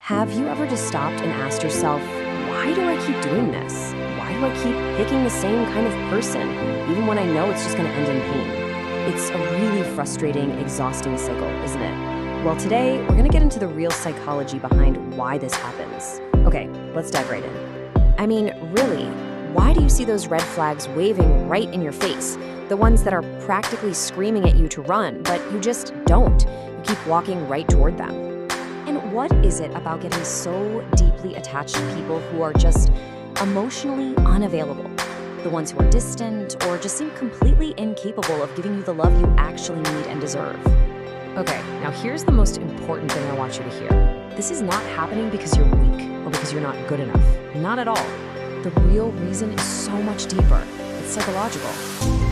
Have you ever just stopped and asked yourself, why do I keep doing this? Why do I keep picking the same kind of person, even when I know it's just going to end in pain? It's a really frustrating, exhausting cycle, isn't it? Well, today, we're going to get into the real psychology behind why this happens. Okay, let's dive right in. I mean, really, why do you see those red flags waving right in your face? The ones that are practically screaming at you to run, but you just don't. You keep walking right toward them. And what is it about getting so deeply attached to people who are just emotionally unavailable? The ones who are distant or just seem completely incapable of giving you the love you actually need and deserve. Okay, now here's the most important thing I want you to hear. This is not happening because you're weak or because you're not good enough. Not at all. The real reason is so much deeper. It's psychological.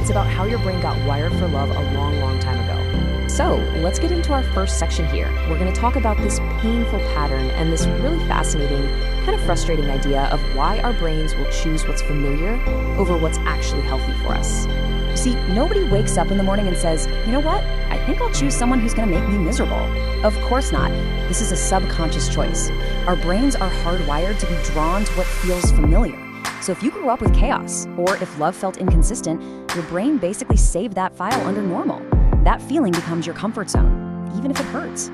It's about how your brain got wired for love a long, long time ago. So let's get into our first section here. We're going to talk about this painful pattern and this really fascinating, kind of frustrating idea of why our brains will choose what's familiar over what's actually healthy for us. You see, nobody wakes up in the morning and says, you know what? I think I'll choose someone who's going to make me miserable. Of course not. This is a subconscious choice. Our brains are hardwired to be drawn to what feels familiar. So if you grew up with chaos, or if love felt inconsistent, your brain basically saved that file under normal. That feeling becomes your comfort zone, even if it hurts.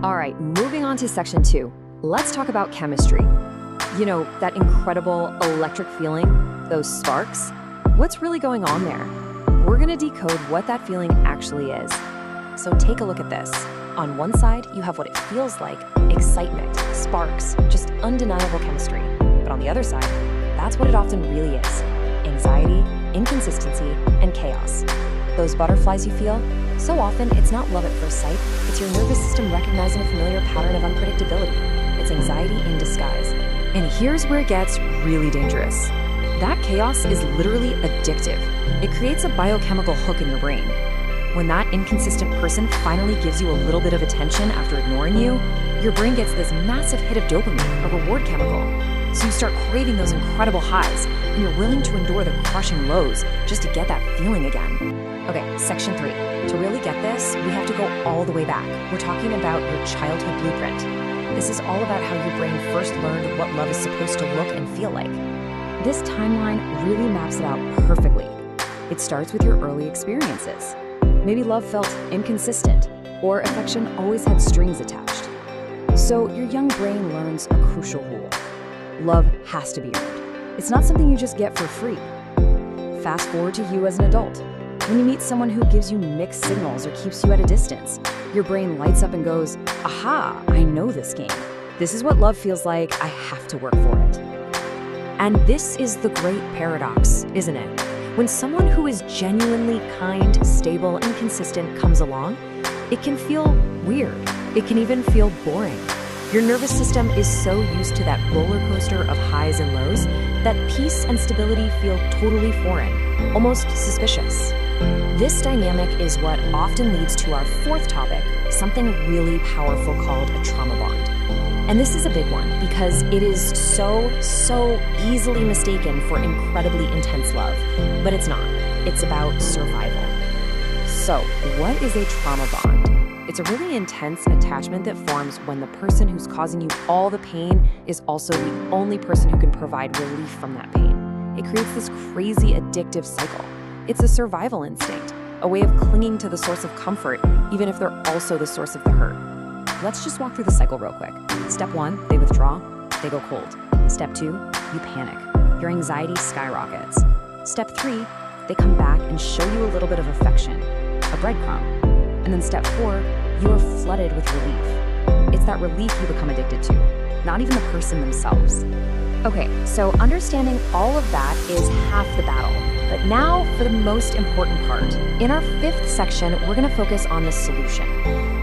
All right, moving on to section 2. Let's talk about chemistry. You know, that incredible electric feeling, those sparks. What's really going on there? We're gonna decode what that feeling actually is. So take a look at this. On one side, you have what it feels like, excitement, sparks, just undeniable chemistry. But on the other side, that's what it often really is. Anxiety, inconsistency, and chaos. Those butterflies you feel, so often it's not love at first sight, it's your nervous system recognizing a familiar pattern of unpredictability. It's anxiety in disguise. And here's where it gets really dangerous. That chaos is literally addictive. It creates a biochemical hook in your brain. When that inconsistent person finally gives you a little bit of attention after ignoring you, your brain gets this massive hit of dopamine, a reward chemical. So you start craving those incredible highs, and you're willing to endure the crushing lows just to get that feeling again. Okay, section 3. To really get this, we have to go all the way back. We're talking about your childhood blueprint. This is all about how your brain first learned what love is supposed to look and feel like. This timeline really maps it out perfectly. It starts with your early experiences. Maybe love felt inconsistent, or affection always had strings attached. So your young brain learns a crucial rule. Love has to be earned. It's not something you just get for free. Fast forward to you as an adult. When you meet someone who gives you mixed signals or keeps you at a distance, your brain lights up and goes, aha, I know this game. This is what love feels like. I have to work for it. And this is the great paradox, isn't it? When someone who is genuinely kind, stable, and consistent comes along, it can feel weird. It can even feel boring. Your nervous system is so used to that roller coaster of highs and lows that peace and stability feel totally foreign, almost suspicious. This dynamic is what often leads to our fourth topic, something really powerful called a trauma bond. And this is a big one because it is so easily mistaken for incredibly intense love, but it's not. It's about survival. So, what is a trauma bond? It's a really intense attachment that forms when the person who's causing you all the pain is also the only person who can provide relief from that pain. It creates this crazy addictive cycle. It's a survival instinct, a way of clinging to the source of comfort, even if they're also the source of the hurt. Let's just walk through the cycle real quick. Step 1, they withdraw, they go cold. Step 2, you panic. Your anxiety skyrockets. Step 3, they come back and show you a little bit of affection, a breadcrumb. And then step 4, you are flooded with relief. It's that relief you become addicted to, not even the person themselves. Okay, so understanding all of that is half the battle. But now for the most important part. In our 5th section, we're gonna focus on the solution.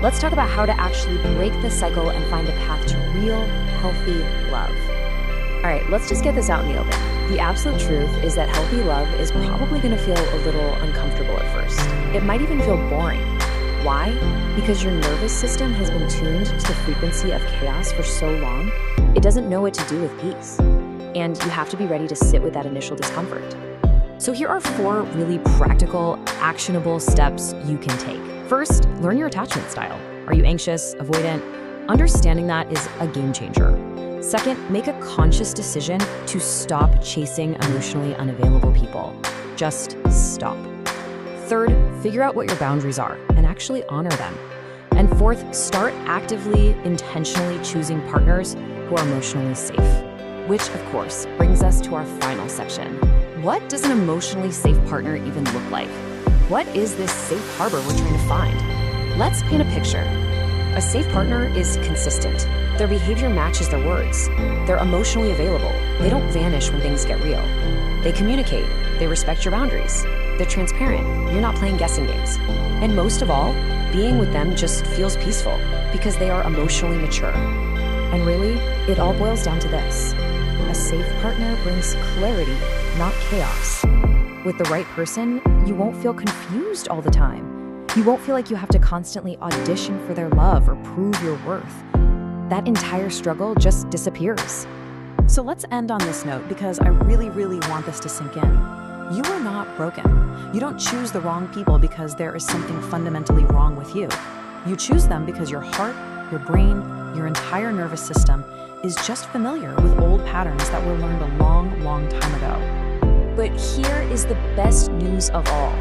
Let's talk about how to actually break the cycle and find a path to real, healthy love. All right, let's just get this out in the open. The absolute truth is that healthy love is probably gonna feel a little uncomfortable at first. It might even feel boring. Why? Because your nervous system has been tuned to the frequency of chaos for so long, it doesn't know what to do with peace. And you have to be ready to sit with that initial discomfort. So here are 4 really practical, actionable steps you can take. First, learn your attachment style. Are you anxious, avoidant, Understanding that is a game changer. Second, make a conscious decision to stop chasing emotionally unavailable people. Just stop. Third, figure out what your boundaries are and actually honor them. And fourth, start actively, intentionally choosing partners who are emotionally safe. Which, of course, brings us to our final section. What does an emotionally safe partner even look like? What is this safe harbor we're trying to find? Let's paint a picture. A safe partner is consistent. Their behavior matches their words. They're emotionally available. They don't vanish when things get real. They communicate. They respect your boundaries. They're transparent. You're not playing guessing games. And most of all, being with them just feels peaceful because they are emotionally mature. And really, it all boils down to this. A safe partner brings clarity, not chaos. With the right person, you won't feel confused all the time. You won't feel like you have to constantly audition for their love or prove your worth. That entire struggle just disappears. So let's end on this note because I really want this to sink in. You are not broken. You don't choose the wrong people because there is something fundamentally wrong with you. You choose them because your heart, your brain, your entire nervous system is just familiar with old patterns that were learned a long time ago. But here is the best news of all.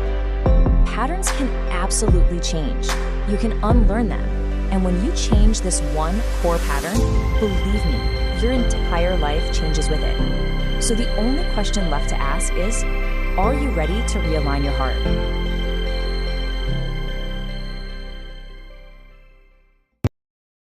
Patterns can absolutely change. You can unlearn them. And when you change this one core pattern, believe me, your entire life changes with it. So the only question left to ask is, are you ready to realign your heart?